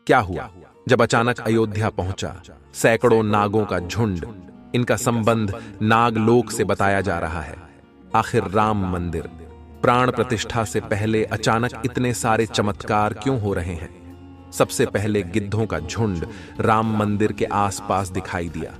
क्या हुआ जब अचानक अयोध्या पहुंचा? सैकड़ों नागों का झुंड, इनका संबंध नागलोक से बताया जा रहा है। आखिर राम मंदिर प्राण प्रतिष्ठा से पहले अचानक इतने सारे चमत्कार क्यों हो रहे हैं? सबसे पहले गिद्धों का झुंड राम मंदिर के आसपास दिखाई दिया,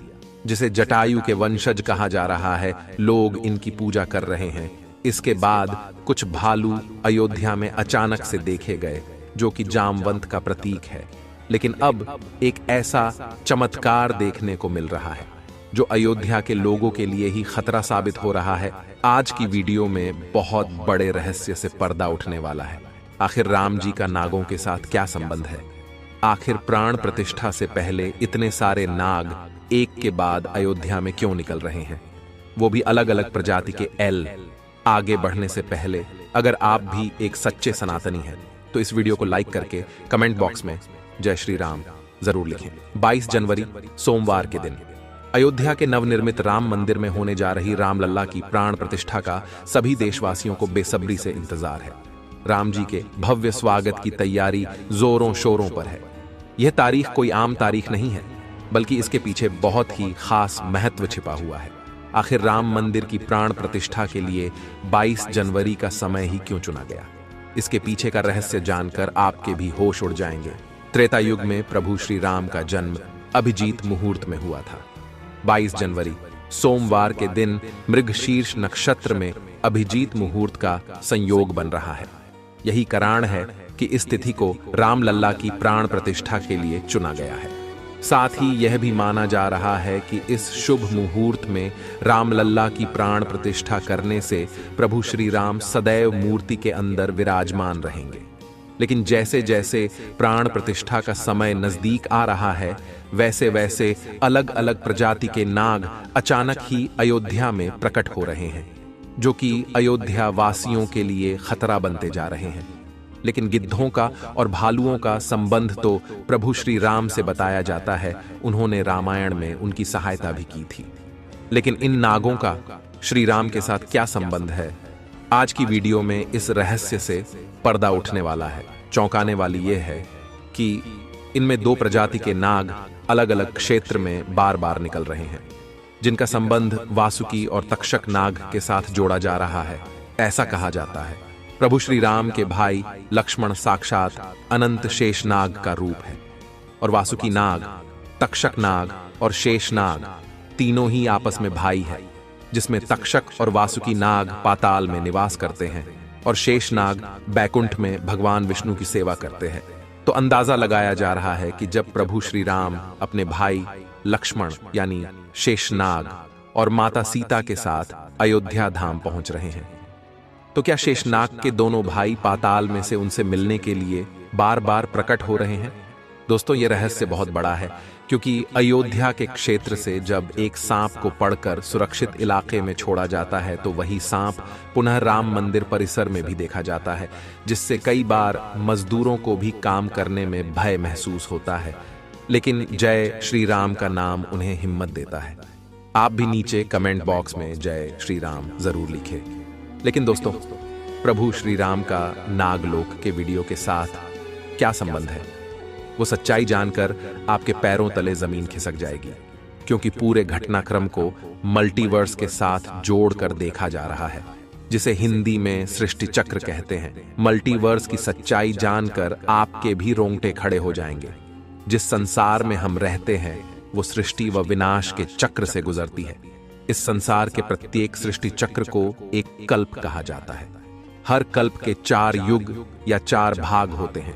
जिसे जटायु के वंशज कहा जा रहा है। लोग इनकी पूजा कर रहे हैं। इसके बाद कुछ भालू अयोध्या में अचानक से देखे गए, जो कि जामवंत का प्रतीक है। लेकिन अब एक ऐसा चमत्कार देखने को मिल रहा है जो अयोध्या के लोगों के लिए ही खतरा साबित हो रहा है। आज की वीडियो में बहुत बड़े रहस्य से पर्दा उठने वाला है। आखिर राम जी का नागों के साथ क्या संबंध है? आखिर प्राण प्रतिष्ठा से पहले इतने सारे नाग एक के बाद अयोध्या में क्यों निकल रहे हैं, वो भी अलग अलग प्रजाति के एल? आगे बढ़ने से पहले अगर आप भी एक सच्चे सनातनी हैं तो इस वीडियो को लाइक करके कमेंट बॉक्स में जय श्री राम जरूर लिखें। 22 जनवरी सोमवार के दिन अयोध्या के नवनिर्मित राम मंदिर में होने जा रही रामलला की प्राण प्रतिष्ठा का सभी देशवासियों को बेसब्री से इंतजार है। राम जी के भव्य स्वागत की तैयारी जोरों शोरों पर है। यह तारीख कोई आम तारीख नहीं है, बल्कि इसके पीछे बहुत ही खास महत्व छिपा हुआ है। आखिर राम मंदिर की प्राण प्रतिष्ठा के लिए 22 जनवरी का समय ही क्यों चुना गया? इसके पीछे का रहस्य जानकर आपके भी होश उड़ जाएंगे। त्रेता युग में प्रभु श्री राम का जन्म अभिजीत मुहूर्त में हुआ था। 22 जनवरी सोमवार के दिन मृगशीर्ष नक्षत्र में अभिजीत मुहूर्त का संयोग बन रहा है। यही कारण है कि इस तिथि को रामलला की प्राण प्रतिष्ठा के लिए चुना गया है। साथ ही यह भी माना जा रहा है कि इस शुभ मुहूर्त में रामलला की प्राण प्रतिष्ठा करने से प्रभु श्री राम सदैव मूर्ति के अंदर विराजमान रहेंगे। लेकिन जैसे जैसे प्राण प्रतिष्ठा का समय नजदीक आ रहा है, वैसे वैसे अलग अलग प्रजाति के नाग अचानक ही अयोध्या में प्रकट हो रहे हैं, जो कि अयोध्या वासियों के लिए खतरा बनते जा रहे हैं। लेकिन गिद्धों का और भालुओं का संबंध तो प्रभु श्री राम से बताया जाता है। उन्होंने रामायण में उनकी सहायता भी की थी। लेकिन इन नागों का श्री राम के साथ क्या संबंध है? आज की वीडियो में इस रहस्य से पर्दा उठने वाला है। चौंकाने वाली यह है कि इनमें दो प्रजाति के नाग अलग अलग क्षेत्र में बार बार निकल रहे हैं, जिनका संबंध वासुकी और तक्षक नाग के साथ जोड़ा जा रहा है। ऐसा कहा जाता है प्रभु श्री राम के भाई लक्ष्मण साक्षात अनंत शेष नाग का रूप है, और वासुकी नाग, तक्षक नाग और शेष नाग तीनों ही आपस में भाई है, जिसमें तक्षक और वासुकी नाग पाताल में निवास करते हैं और शेष नाग बैकुंठ में भगवान विष्णु की सेवा करते हैं। तो अंदाजा लगाया जा रहा है कि जब प्रभु श्री राम अपने भाई लक्ष्मण यानी शेषनाग और माता सीता के साथ अयोध्या धाम पहुंच रहे हैं, तो क्या शेषनाग के दोनों भाई पाताल में से उनसे मिलने के लिए बार बार प्रकट हो रहे हैं? दोस्तों, यह रहस्य बहुत बड़ा है, क्योंकि अयोध्या के क्षेत्र से जब एक सांप को पकड़कर सुरक्षित इलाके में छोड़ा जाता है, तो वही सांप पुनः राम मंदिर परिसर में भी देखा जाता है, जिससे कई बार मजदूरों को भी काम करने में भय महसूस होता है। लेकिन जय श्री राम का नाम उन्हें हिम्मत देता है। आप भी नीचे कमेंट बॉक्स में जय श्री राम जरूर लिखें। लेकिन दोस्तों, प्रभु श्री राम का नागलोक के वीडियो के साथ क्या संबंध है? वो सच्चाई जानकर आपके पैरों तले जमीन खिसक जाएगी, क्योंकि पूरे घटनाक्रम को मल्टीवर्स के साथ जोड़कर देखा जा रहा है, जिसे हिंदी में सृष्टि चक्र कहते हैं। मल्टीवर्स की सच्चाई जानकर आपके भी रोंगटे खड़े हो जाएंगे। जिस संसार में हम रहते हैं वो सृष्टि व विनाश के चक्र से गुजरती है। इस संसार के प्रत्येक सृष्टि चक्र को एक कल्प कहा जाता है। हर कल्प के 4 युग या 4 भाग होते हैं।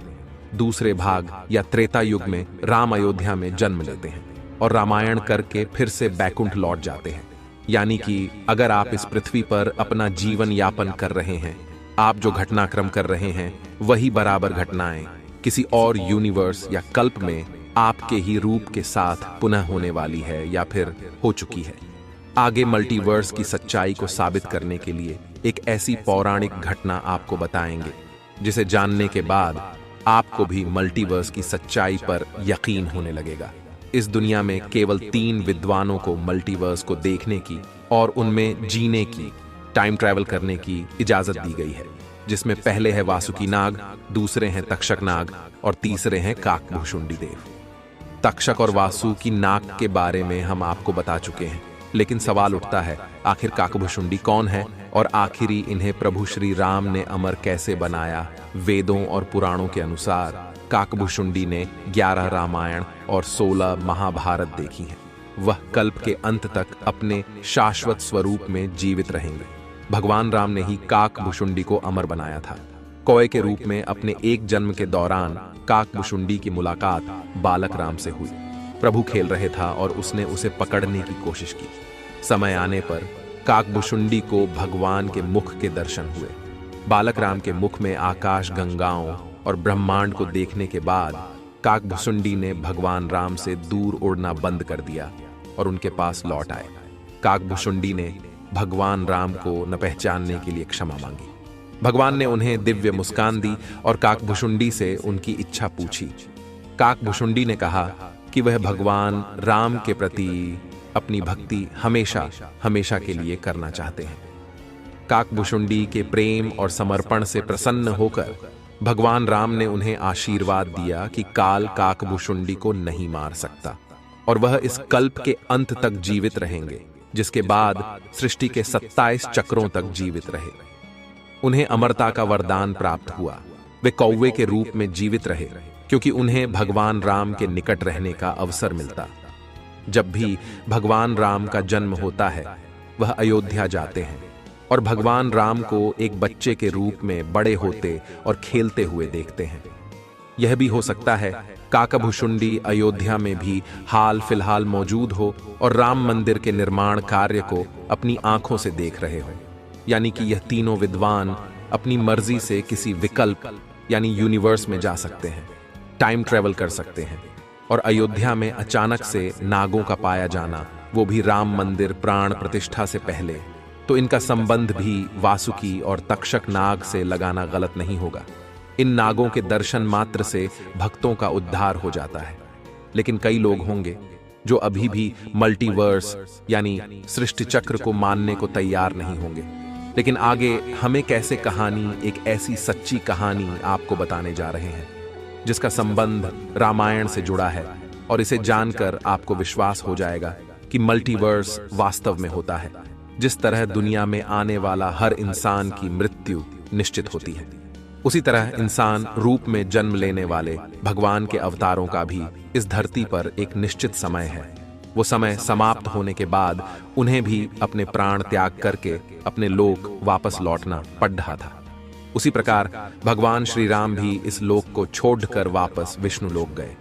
दूसरे भाग या त्रेता युग में राम अयोध्या में जन्म लेते हैं और रामायण करके फिर से बैकुंठ लौट जाते हैं। यानी कि अगर आप इस पृथ्वी पर अपना जीवन यापन कर रहे हैं, आप जो घटनाक्रम कर रहे हैं वही बराबर घटनाएं किसी और यूनिवर्स या कल्प में आपके ही रूप के साथ पुनः होने वाली है या फिर हो चुकी है। आगे मल्टीवर्स की सच्चाई को साबित करने के लिए एक ऐसी पौराणिक घटना आपको बताएंगे, जिसे जानने के बाद आपको भी मल्टीवर्स की सच्चाई पर यकीन होने लगेगा। इस दुनिया में केवल 3 विद्वानों को मल्टीवर्स को देखने की और उनमें जीने की, टाइम ट्रैवल करने की इजाजत दी गई है। जिसमें पहले है वासुकी नाग, दूसरे हैं तक्षक नाग और तीसरे हैं काकभुशुंडी देव। तक्षक और वासुकी नाग के बारे में हम आपको बता चुके हैं, लेकिन सवाल उठता है आखिर काकभुशुंडी कौन है और आखिरी इन्हें प्रभु श्री राम ने अमर कैसे बनाया। वेदों और पुराणों के अनुसार काकभुशुंडी ने 11 रामायण और 16 महाभारत देखी हैं। वह कल्प के अंत तक अपने शाश्वत स्वरूप में जीवित रहेंगे। भगवान राम ने ही काकभुशुंडी को अमर बनाया था। कौए के रूप में अपने एक जन्म के दौरान काकभुशुंडी की मुलाकात बालक राम से हुई। प्रभु खेल रहे था और उसने उसे पकड़ने की कोशिश की। समय आने पर काकभुशुंडी को भगवान के मुख के दर्शन हुए। बालक राम के मुख में आकाश गंगाओं और ब्रह्मांड को देखने के बाद काकभुशुंडी ने भगवान राम से दूर उड़ना बंद कर दिया और उनके पास लौट आए। काकभुशुंडी ने भगवान राम को न पहचानने के लिए क्षमा मांगी। भगवान ने उन्हें दिव्य मुस्कान दी और काकभुशुंडी से उनकी इच्छा पूछी। काकभुशुंडी ने कहा कि वह भगवान राम के प्रति अपनी भक्ति हमेशा हमेशा के लिए करना चाहते हैं। काकभुशुंडी के प्रेम और समर्पण से प्रसन्न होकर भगवान राम ने उन्हें आशीर्वाद दिया कि काल काकभुशुंडी को नहीं मार सकता और वह इस कल्प के अंत तक जीवित रहेंगे, जिसके बाद सृष्टि के 27 चक्रों तक जीवित रहे। उन्हें अमरता का वरदान प्राप्त हुआ। वे कौवे के रूप में जीवित रहे क्योंकि उन्हें भगवान राम के निकट रहने का अवसर मिलता। जब भी भगवान राम का जन्म होता है, वह अयोध्या जाते हैं और भगवान राम को एक बच्चे के रूप में बड़े होते और खेलते हुए देखते हैं। यह भी हो सकता है काकभुशुंडी अयोध्या में भी हाल फिलहाल मौजूद हो और राम मंदिर के निर्माण कार्य को अपनी आंखों से देख रहे हो। यानी कि यह तीनों विद्वान अपनी मर्जी से किसी विकल्प यानी यूनिवर्स में जा सकते हैं, टाइम ट्रेवल कर सकते हैं। और अयोध्या में अचानक से नागों का पाया जाना, वो भी राम मंदिर प्राण प्रतिष्ठा से पहले, तो इनका संबंध भी वासुकी और तक्षक नाग से लगाना गलत नहीं होगा। इन नागों के दर्शन मात्र से भक्तों का उद्धार हो जाता है। लेकिन कई लोग होंगे जो अभी भी मल्टीवर्स यानी सृष्टि चक्र को मानने को तैयार नहीं होंगे। लेकिन आगे हमें कैसे कहानी, एक ऐसी सच्ची कहानी आपको बताने जा रहे हैं जिसका संबंध रामायण से जुड़ा है, और इसे जानकर आपको विश्वास हो जाएगा कि मल्टीवर्स वास्तव में होता है। जिस तरह दुनिया में आने वाला हर इंसान की मृत्यु निश्चित होती है, उसी तरह इंसान रूप में जन्म लेने वाले भगवान के अवतारों का भी इस धरती पर एक निश्चित समय है। वो समय समाप्त होने के बाद उन्हें भी अपने प्राण त्याग करके अपने लोक वापस लौटना पड़ रहा था। उसी प्रकार भगवान श्री राम भी इस लोक को छोड़कर वापस विष्णु लोक गए।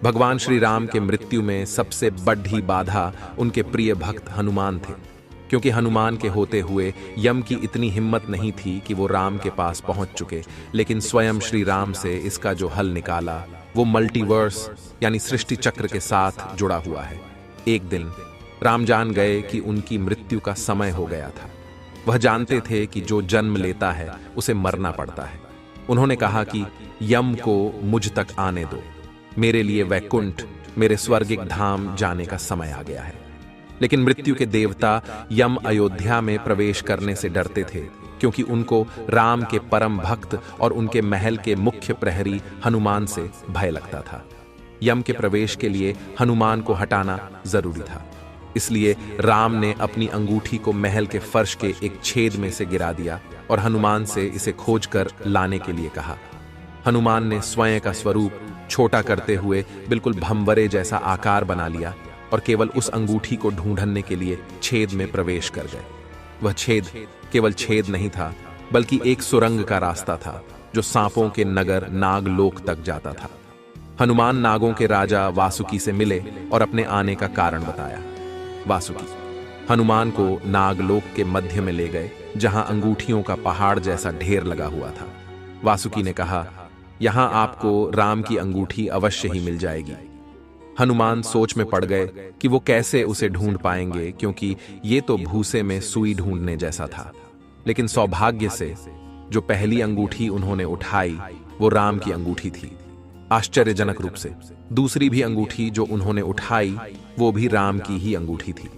भगवान श्री राम के मृत्यु में सबसे बड़ी बाधा उनके प्रिय भक्त हनुमान थे, क्योंकि हनुमान के होते हुए यम की इतनी हिम्मत नहीं थी कि वो राम के पास पहुंच चुके। लेकिन स्वयं श्री राम से इसका जो हल निकाला वो मल्टीवर्स यानी सृष्टि चक्र के साथ जुड़ा हुआ है। एक दिन राम जान गए कि उनकी मृत्यु का समय हो गया था। वह जानते थे कि जो जन्म लेता है उसे मरना पड़ता है। उन्होंने कहा कि यम को मुझ तक आने दो, मेरे लिए वैकुंठ, मेरे स्वर्गिक धाम जाने का समय आ गया है। लेकिन मृत्यु के देवता यम अयोध्या में प्रवेश करने से डरते थे, क्योंकि उनको राम के परम भक्त और उनके महल के मुख्य प्रहरी हनुमान से भय लगता था। यम के प्रवेश के लिए हनुमान को हटाना जरूरी था, इसलिए राम ने अपनी अंगूठी को महल के फर्श के एक छेद में से गिरा दिया और हनुमान से इसे खोजकर लाने के लिए कहा। हनुमान ने स्वयं का स्वरूप छोटा करते हुए बिल्कुल भंवरे जैसा आकार बना लिया और केवल उस अंगूठी को ढूंढने के लिए छेद में प्रवेश कर गए। वह छेद केवल छेद नहीं था, बल्कि एक सुरंग का रास्ता था जो सांपों के नगर नागलोक तक जाता था। हनुमान नागों के राजा वासुकी से मिले और अपने आने का कारण बताया। वासुकी हनुमान को नागलोक के मध्य में ले गए, जहां अंगूठियों का पहाड़ जैसा ढेर लगा हुआ था। वासुकी ने कहा, यहां आपको राम की अंगूठी अवश्य ही मिल जाएगी। हनुमान सोच में पड़ गए कि वो कैसे उसे ढूंढ पाएंगे, क्योंकि ये तो भूसे में सुई ढूंढने जैसा था। लेकिन सौभाग्य से जो पहली अंगूठी उन्होंने उठाई वो राम की अंगूठी थी। आश्चर्यजनक रूप से दूसरी भी अंगूठी जो उन्होंने उठाई वो भी राम की ही अंगूठी थी।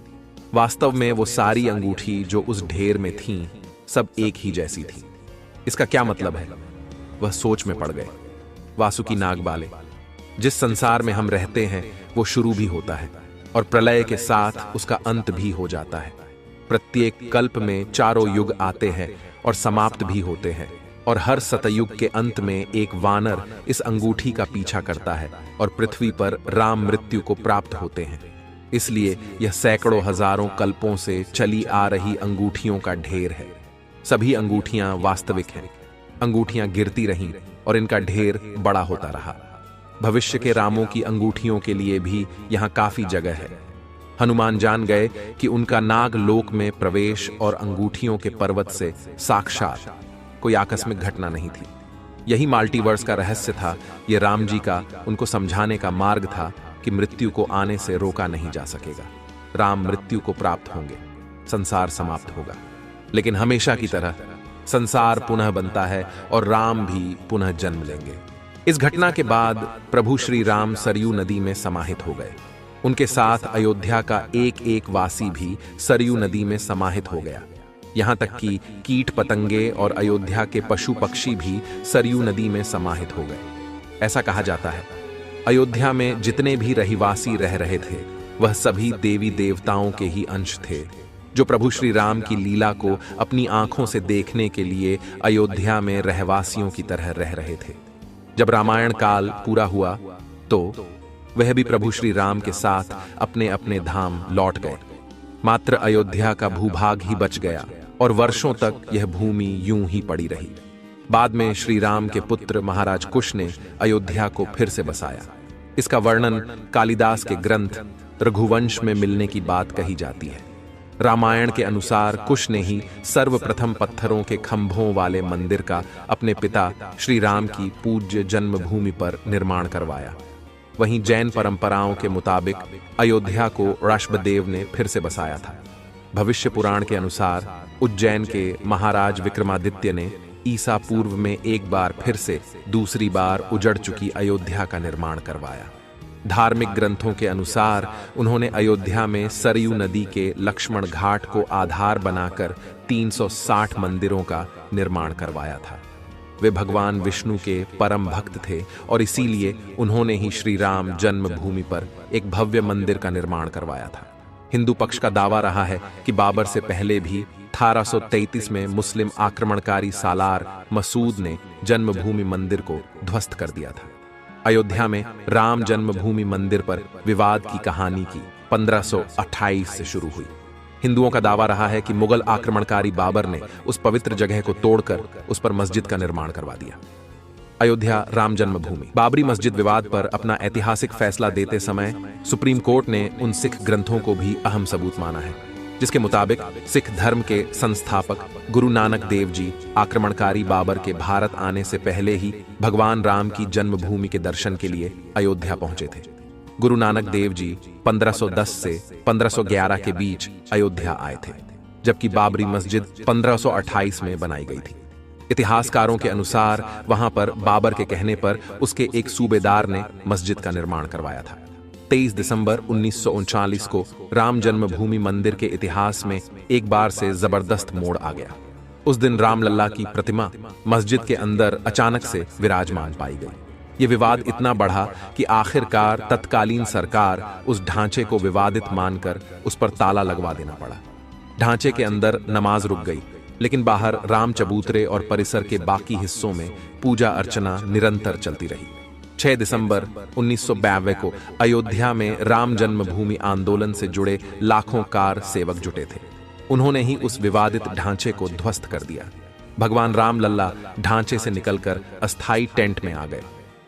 वास्तव में वो सारी अंगूठी जो उस ढेर में थीं, सब एक ही जैसी थी। इसका क्या मतलब है? वह सोच में पड़ गए। वासुकी नाग बाले, जिस संसार में हम रहते हैं वो शुरू भी होता है और प्रलय के साथ उसका अंत भी हो जाता है। प्रत्येक कल्प में चारों युग आते हैं और समाप्त भी होते हैं, और हर सतयुग के अंत में एक वानर इस अंगूठी का पीछा करता है और पृथ्वी पर राम मृत्यु को प्राप्त होते हैं। इसलिए यह सैकड़ों हजारों कल्पों से चली आ रही अंगूठियों का ढेर है। सभी अंगूठियां वास्तविक हैं। अंगूठियां गिरती रहीं और इनका ढेर बड़ा होता रहा। भविष्य के रामों की अंगूठियों के लिए भी यहां काफी जगह है। हनुमान जान गए कि उनका नाग लोक में प्रवेश और अंगूठियों के पर्वत से साक्षात कोई आकस्मिक घटना नहीं थी। यही मल्टीवर्स का रहस्य था। यह राम जी का उनको समझाने का मार्ग था कि मृत्यु को आने से रोका नहीं जा सकेगा। राम मृत्यु को प्राप्त होंगे, संसार समाप्त होगा, लेकिन हमेशा की तरह संसार पुनः बनता है और राम भी पुनः जन्म लेंगे। इस घटना के बाद प्रभु श्री राम सरयू नदी में समाहित हो गए। उनके साथ अयोध्या का एक एक वासी भी सरयू नदी में समाहित हो गया। यहां तक कि कीट पतंगे और अयोध्या के पशु पक्षी भी सरयू नदी में समाहित हो गए। ऐसा कहा जाता है अयोध्या में जितने भी रहिवासी रह रहे थे वह सभी देवी देवताओं के ही अंश थे, जो प्रभु श्री राम की लीला को अपनी आंखों से देखने के लिए अयोध्या में रहवासियों की तरह रह रहे थे। जब रामायण काल पूरा हुआ तो वह भी प्रभु श्री राम के साथ अपने अपने धाम लौट गए। मात्र अयोध्या का भूभाग ही बच गया और वर्षों तक यह भूमि यूं ही पड़ी रही। बाद में श्री राम के पुत्र महाराज कुश ने अयोध्या को फिर से बसाया। इसका वर्णन कालिदास के ग्रंथ रघुवंश में मिलने की बात कही जाती है। रामायण के अनुसार कुश ने ही सर्वप्रथम पत्थरों के खंभों वाले मंदिर का अपने पिता श्री राम की पूज्य जन्मभूमि पर निर्माण करवाया। वहीं जैन परंपराओं के मुताबिक अयोध्या को ऋषभदेव ने फिर से बसाया था। भविष्य पुराण के अनुसार उज्जैन के महाराज विक्रमादित्य ने ईसा पूर्व में एक बार फिर से दूसरी बार उजड़ चुकी अयोध्या का निर्माण करवाया। धार्मिक ग्रंथों के अनुसार उन्होंने अयोध्या में सरयू नदी के लक्ष्मण घाट को आधार बनाकर 360 मंदिरों का निर्माण करवाया था। वे भगवान विष्णु के परम भक्त थे और इसीलिए उन्होंने ही श्री राम जन्मभूमि पर एक भव्य मंदिर का निर्माण करवाया था। हिंदू पक्ष का दावा रहा है कि बाबर से पहले भी 1833 में मुस्लिम आक्रमणकारी सालार मसूद ने जन्मभूमि मंदिर को ध्वस्त कर दिया था। अयोध्या में राम जन्मभूमि मंदिर पर विवाद की कहानी की 1528 से शुरू हुई। हिंदुओं का दावा रहा है कि मुगल आक्रमणकारी बाबर ने उस पवित्र जगह को तोड़कर उस पर मस्जिद का निर्माण करवा दिया। अयोध्या राम जन्मभूमि। बाबरी मस्जिद विवाद पर अपना ऐतिहासिक फैसला देते समय सुप्रीम कोर्ट ने उन सिख ग्रंथों को भी अहम सबूत माना है, जिसके मुताबिक सिख धर्म के संस्थापक गुरु नानक देव जी आक्रमणकारी बाबर के भारत आने से पहले ही भगवान राम की जन्मभूमि के दर्शन के लिए अयोध्या पहुंचे थे। गुरु नानक देव जी 1510 से 1511 के बीच अयोध्या आए थे, जबकि बाबरी मस्जिद 1528 में बनाई गई थी। इतिहासकारों के अनुसार वहां पर बाबर के कहने पर उसके एक सूबेदार ने मस्जिद का निर्माण करवाया था। 23 दिसंबर 1939 को राम जन्मभूमि मंदिर के इतिहास में एक बार से जबरदस्त मोड़ आ गया। उस दिन रामलल्ला की प्रतिमा मस्जिद के अंदर अचानक से विराजमान पाई गई। ये विवाद इतना बढ़ा कि आखिरकार तत्कालीन सरकार उस ढांचे को विवादित मानकर उस पर ताला लगवा देना पड़ा। ढांचे के अंदर नमाज रुक गई, लेकिन बाहर राम चबूतरे और परिसर के बाकी हिस्सों में पूजा अर्चना निरंतर चलती रही। 6 दिसंबर 1992 को अयोध्या में राम जन्मभूमि आंदोलन से जुड़े लाखों कार सेवक जुटे थे। उन्होंने ही उस विवादित ढांचे को ध्वस्त कर दिया। भगवान रामलल्ला ढांचे से निकलकर अस्थाई टेंट में आ गए।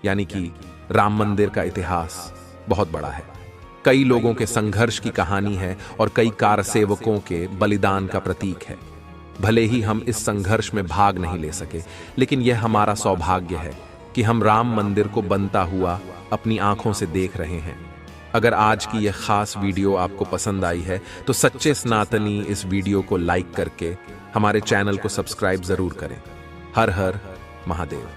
यानी कि राम मंदिर का इतिहास बहुत बड़ा है। कई लोगों के संघर्ष की कहानी है और कई कार सेवकों के बलिदान का प्रतीक है। भले ही हम इस संघर्ष में भाग नहीं ले सके, लेकिन यह हमारा सौभाग्य है कि हम राम मंदिर को बनता हुआ अपनी आंखों से देख रहे हैं। अगर आज की यह खास वीडियो आपको पसंद आई है तो सच्चे सनातनी इस वीडियो को लाइक करके हमारे चैनल को सब्सक्राइब जरूर करें। हर हर महादेव।